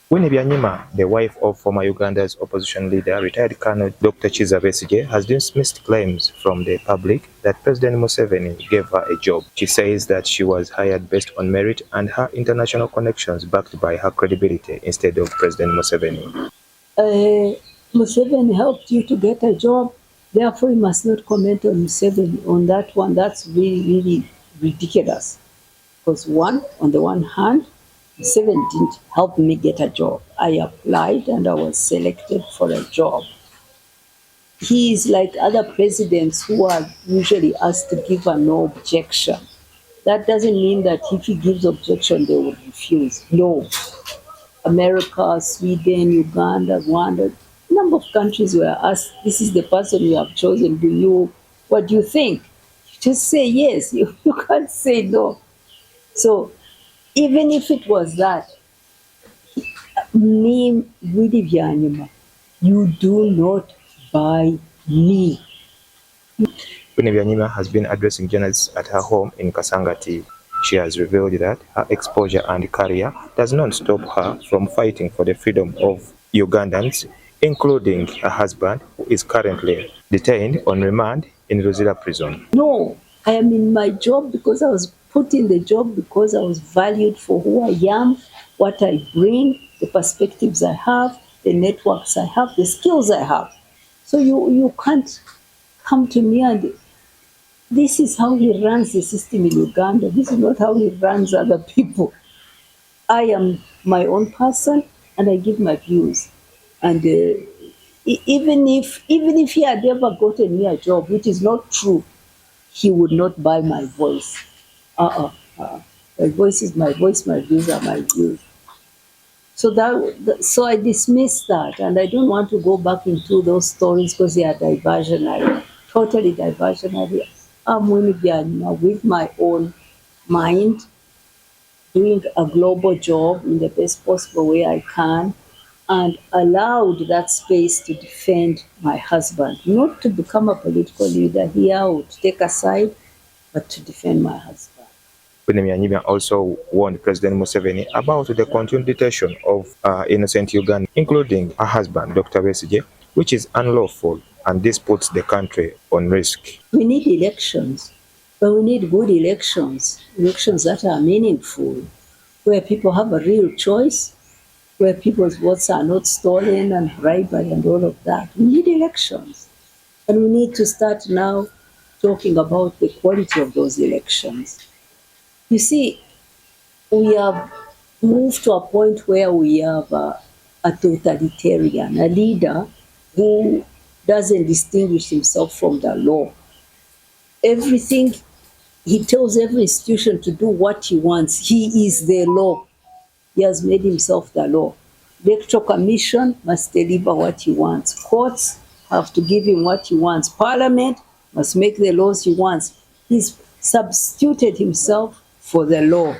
Winnie Byanyima, the wife of former Uganda's opposition leader, retired Colonel Dr. Kizza Besigye, has dismissed claims from the public that President Museveni gave her a job. She says that she was hired based on merit and her international connections backed by her credibility instead of President Museveni. Museveni helped you to get a job, therefore you must not comment on Museveni on that one. That's really, really ridiculous. Because on the one hand, Museveni didn't help me get a job. I applied and I was selected for a job. He is like other presidents who are usually asked to give a no objection. That doesn't mean that if he gives objection, they will refuse. No. America, Sweden, Uganda, Rwanda, a number of countries were asked, this is the person you have chosen. What do you think? You just say yes. You can't say no. So even if it was that, me, Winnie Byanyima, you do not buy me. Winnie Byanyima has been addressing journalists at her home in Kasangati. She has revealed that her exposure and career does not stop her from fighting for the freedom of Ugandans, including her husband, who is currently detained on remand in Luzira prison. No, I am in my job because I was put in the job because I was valued for who I am, what I bring, the perspectives I have, the networks I have, the skills I have. So you can't come to me and this is how he runs the system in Uganda. This is not how he runs other people. I am my own person and I give my views. And even if he had ever gotten me a job, which is not true, he would not buy my voice. My voice is my voice, my views are my views. So I dismiss that, and I don't want to go back into those stories because they are diversionary, totally diversionary. I'm Winnie Byanyima with my own mind, doing a global job in the best possible way I can, and allowed that space to defend my husband, not to become a political leader here or to take a side, but to defend my husband. Winnie Byanyima also warned President Museveni about the continued detention of innocent Ugandans, including her husband, Dr. Besigye, which is unlawful, and this puts the country on risk. We need elections, but we need good elections, elections that are meaningful, where people have a real choice, where people's votes are not stolen and bribery and all of that. We need elections. And we need to start now talking about the quality of those elections. You see, we have moved to a point where we have a totalitarian, a leader who doesn't distinguish himself from the law. Everything, he tells every institution to do what he wants. He is the law. He has made himself the law. The Electoral Commission must deliver what he wants. Courts have to give him what he wants. Parliament must make the laws he wants. He's substituted himself for the law.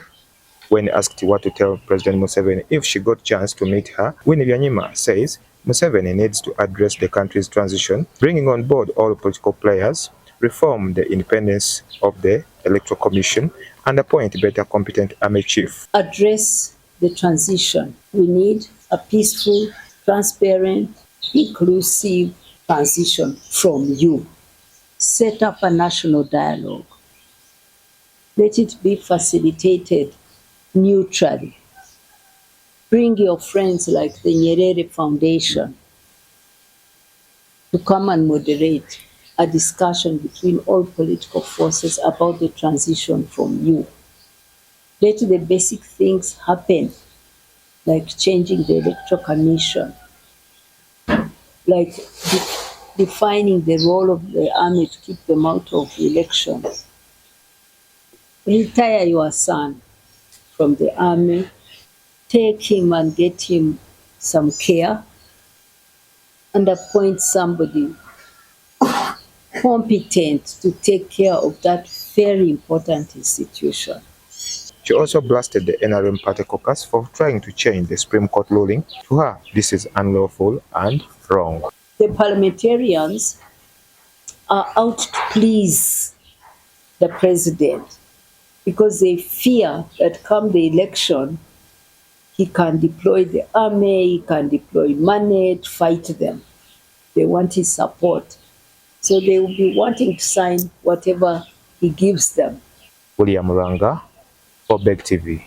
When asked what to tell President Museveni if she got a chance to meet her, Winnie Byanyima says Museveni needs to address the country's transition, bringing on board all political players, reform the independence of the Electoral Commission, and appoint better competent army chief. Address the transition. We need a peaceful, transparent, inclusive transition from you. Set up a national dialogue. Let it be facilitated neutrally. Bring your friends like the Nyerere Foundation to come and moderate a discussion between all political forces about the transition from you. Let the basic things happen, like changing the Electoral Commission, like defining the role of the army to keep them out of elections. Retire your son from the army, take him and get him some care, and appoint somebody competent to take care of that very important institution. She also blasted the NRM party caucus for trying to change the Supreme Court ruling. To her, this is unlawful and wrong. The parliamentarians are out to please the president because they fear that come the election, he can deploy the army, he can deploy money to fight them. They want his support. So they will be wanting to sign whatever he gives them. William Ranga for Beg TV.